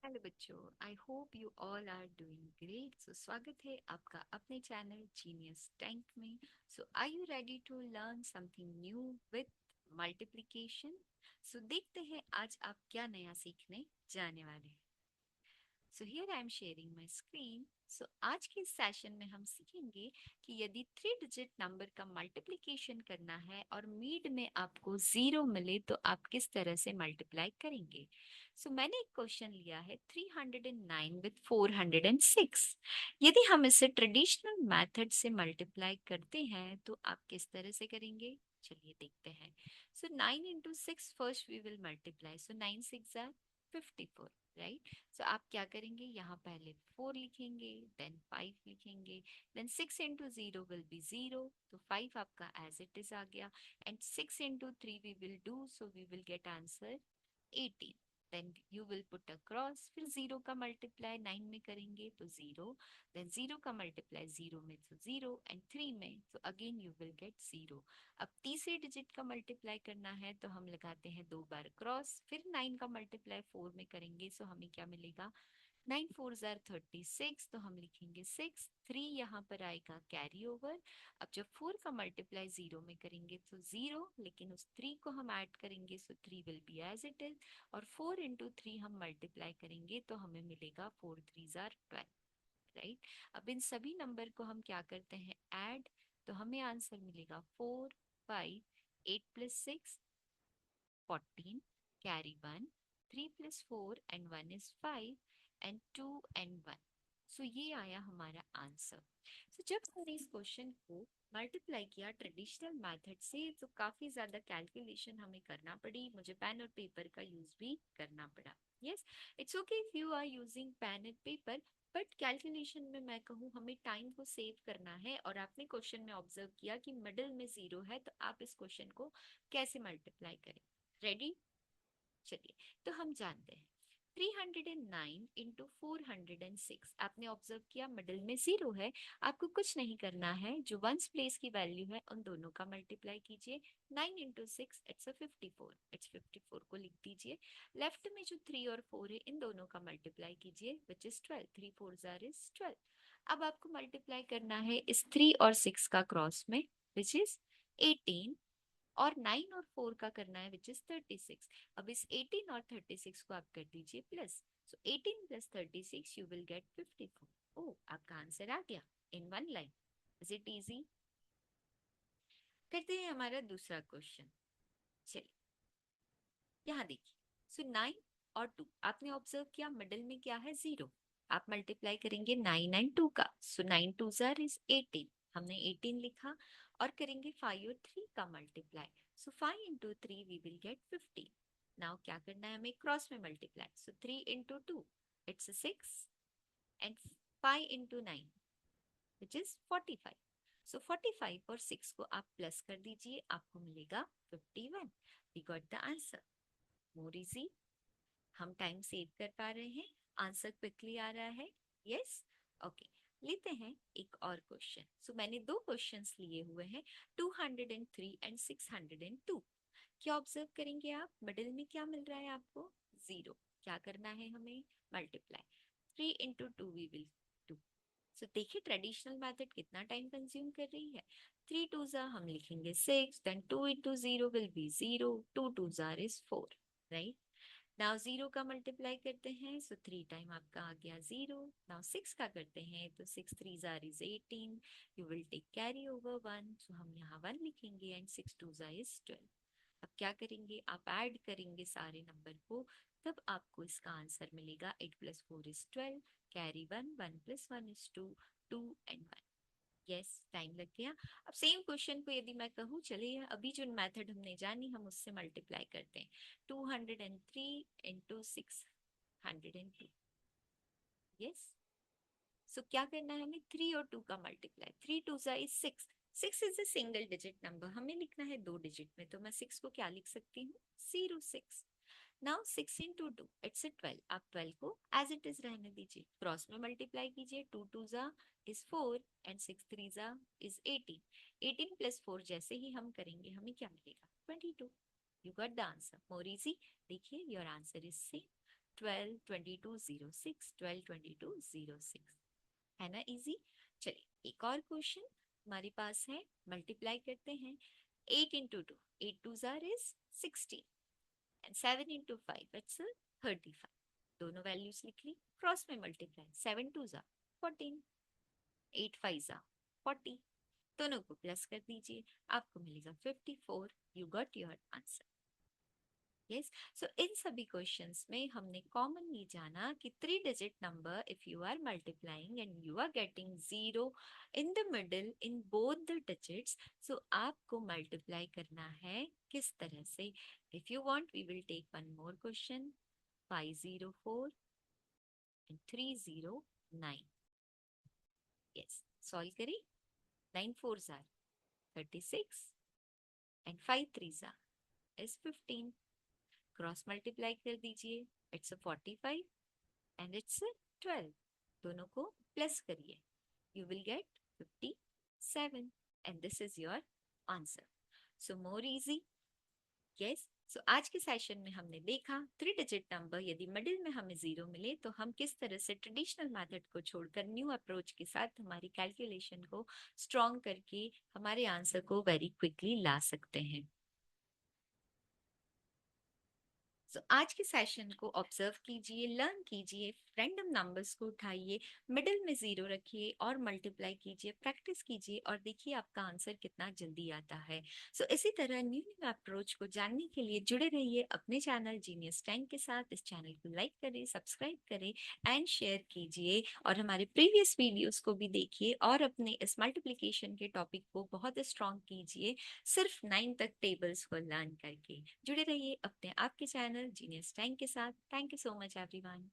Hello बच्चों, I hope you all are doing great. स्वागत है आपका अपने चैनल जीनियस टैंक में। Are you ready to learn something new with multiplication? देखते हैं आज आप क्या नया सीखने जाने वाले हैं। Here I am sharing my screen. आज के सेशन में हम सीखेंगे कि यदि 3 डिजिट नंबर का मल्टीप्लिकेशन करना है और मीड में आपको जीरो मिले तो आप किस तरह से मल्टीप्लाई करेंगे। मैंने एक क्वेश्चन लिया है 309 विथ 406। यदि हम इसे ट्रेडिशनल मेथड से मल्टीप्लाई करते हैं तो आप किस तरह से करेंगे, चलिए देखते हैं। 9 into 6 first we will multiply. 9 6 are 54, right. आप क्या करेंगे, यहाँ पहले 4 लिखेंगे, देन 5 लिखेंगे, देन 6 into 0 विल बी 0, तो 5 आपका एज इट इज आ गया। And 6 into 3 we will do, so we will get answer 18। Then you will put across, फिर 0 का मल्टीप्लाई 9 में करेंगे तो 0, देन 0 का मल्टीप्लाई 0 में तो 0, एंड 3 में तो अगेन यू विल गेट 0। अब तीसरे डिजिट का मल्टीप्लाई करना है तो हम लगाते हैं 2 बार क्रॉस, फिर 9 का मल्टीप्लाई 4 में करेंगे, सो हमें क्या मिलेगा, 9 4 जार 36, तो हम लिखेंगे 6। 3 यहाँ पर आएगा कैरी ओवर। अब जब 4 का मल्टीप्लाई 0 में करेंगे तो 0, लेकिन उस 3 को हम ऐड करेंगे, so 3 will be as it is. और 4 इंटू 3 हम मल्टीप्लाई करेंगे तो हमें मिलेगा 4 3 जार 12, राइट। अब इन सभी नंबर को हम क्या करते हैं, ऐड, तो हमें आंसर मिलेगा 4 5 8 plus 6 14, carry 1, 3 plus 4 and 1 is 5, and 2 and 1। ये आया हमारा आंसर। जब हमने इस क्वेश्चन को मल्टीप्लाई किया ट्रेडिशनल मेथड से तो काफी ज्यादा कैलकुलेशन हमें करना पड़ी, मुझे पेन और पेपर का यूज भी करना पड़ा। Yes, it's okay if you are using pen and paper, but calculation में मैं कहूँ हमें टाइम को सेव करना है। और आपने क्वेश्चन में ऑब्जर्व किया कि मिडिल में 0 है, तो आप इस क्वेश्चन को कैसे मल्टीप्लाई करें। रेडी, चलिए, तो हम जानते हैं 309 इंटू 406। आपने ऑब्जर्व किया मिडिल में 0 है, आपको कुछ नहीं करना है, जो वंस प्लेस की वैल्यू है उन दोनों का मल्टीप्लाई कीजिए। 9 इंटू 6 इट्स 54, इट्स 54 को लिख दीजिए। लेफ्ट में जो 3 और 4 है इन दोनों का मल्टीप्लाई कीजिए, विच इज 12। 3 4 jar is 12। अब आपको मल्टीप्लाई करना है इस 3 और 6 का क्रॉस में, विच इज 18, और 9 और 4 का करना है, विच इज 36। अब इस 18 और 36 को आप कर दीजिए plus, so 18 plus 36 you will gate 54। ओ, आपका आंसर आ गया in one line. Is it easy? करते हैं हमारा दूसरा क्वेश्चन। चलिए, यहाँ देखिए। 9 और 2 आपने ऑब्जर्व किया, मिडिल में क्या है, 0। आप मल्टीप्लाई करेंगे 9 एंड 2 का, सो 9 2 जार इज 18, हमने 18 लिखा। और करेंगे 5 और 3 का multiply, so 5 into 3 we will get 50। Now क्या करना है, हमें क्रॉस में multiply, so 3 into 2 it's 6, and 5 into 9 which is 45। So 45 और 6 को आप प्लस कर दीजिए, आपको मिलेगा 51। We got the answer. More easy, हम टाइम सेव कर पा रहे हैं, आंसर क्विकली आ रहा है। यस, ओके, लेते हैं एक और क्वेश्चन। मैंने दो क्वेश्चंस लिए हुए हैं, 203 एंड 602। क्या ऑब्जर्व करेंगे आप, मिडिल में क्या मिल रहा है आपको, 0। क्या करना है हमें, multiply. 3 into 2 we will do. देखिए ट्रेडिशनल मेथड कितना टाइम कंज्यूम कर रही है। 3 2 जार हम लिखेंगे 6, देन 2 इंटू 0 विल बी 0, 2 2 जार इज 4, राइट। नाउ 0 का मल्टीप्लाई करते हैं, सो 3 टाइम आपका आ गया 0। नाउ 6 का करते हैं तो 6 3 जार is 18, you will take carry over 1, so हम यहाँ 1 लिखेंगे, एंड 6 2 जार इज 12। अब क्या करेंगे, आप ऐड करेंगे सारे नंबर को, तब आपको इसका आंसर मिलेगा 8 plus 4 is 12, carry 1, 1 plus 1 is 2, 2 and 1। Yes, time लग गया। अब सेम क्वेश्चन को यदि मैं कहूँ, चलिए अभी जो मेथड हमने जानी हम उससे मल्टीप्लाई करते हैं। 203 इंटू 602। यस, सो क्या करना है हमें, 3 और 2 का multiply. 3 2 is 6। 6 is a single digit number, हमें लिखना है दो डिजिट में, तो मैं 6 को क्या लिख सकती हूँ, 06। Now 6 into 2 it's 12। आप 12 को एज इट इज रहने दीजिए, क्रॉस में मल्टीप्लाई कीजिए। 2 2 जा इज 4, एंड 6 3 जा इज 18। 18 प्लस 4 जैसे ही हम करेंगे हमें क्या मिलेगा, 22। You got the answer, more easy. देखिए योर आंसर इज सेम। 12, 22, 06, 12, 22, 06। है ना इजी। चलिए एक और क्वेश्चन हमारे पास है, मल्टीप्लाई करते हैं। 8 into 2, 8 2s is 16 and 7 into 5 it's 35। दोनों वैल्यूज लिख ली, क्रॉस में मल्टीप्लाई, 7 2s 14, 8 5s 40, दोनों को प्लस कर दीजिए, आपको मिलेगा 54। You got your answer. Yes, so in सभी क्वेश्चंस में हमने कॉमनली जाना कि 3 digit number if you are multiplying and you are getting zero in the middle in both the digits, so आपको मल्टीप्लाई करना है किस तरह से। If you want we will take one more question, 504 and 309। Yes, solve करें। 9 4s are 36 and 5 3s is 15। Cross multiply कर दीजिए, it's 45 and it's 12, दोनों को प्लस करिए, you will get 57 and this is your answer. So more easy. Yes, so आज के session में हमने देखा 3 डिजिट नंबर यदि मिडिल में हमें जीरो मिले तो हम किस तरह से ट्रेडिशनल मेथड को छोड़कर न्यू अप्रोच के साथ हमारी कैलकुलेशन को स्ट्रॉन्ग करके हमारे आंसर को वेरी क्विकली ला सकते हैं। So, आज के सेशन को ऑब्जर्व कीजिए, लर्न कीजिए, रैंडम नंबर्स को उठाइए, मिडिल में जीरो रखिए और मल्टीप्लाई कीजिए, प्रैक्टिस कीजिए और देखिए आपका आंसर कितना जल्दी आता है। सो इसी तरह न्यू न्यू अप्रोच को जानने के लिए जुड़े रहिए अपने चैनल जीनियस टैंक के साथ। इस चैनल को लाइक करें, सब्सक्राइब करें एंड शेयर कीजिए और हमारे प्रीवियस वीडियोस को भी देखिए और अपने इस मल्टीप्लिकेशन के टॉपिक को बहुत स्ट्रॉन्ग कीजिए, सिर्फ 9 तक टेबल्स को लर्न करके। जुड़े रहिए अपने आपके चैनल जीनियस टैंक के साथ। Thank you so much everyone.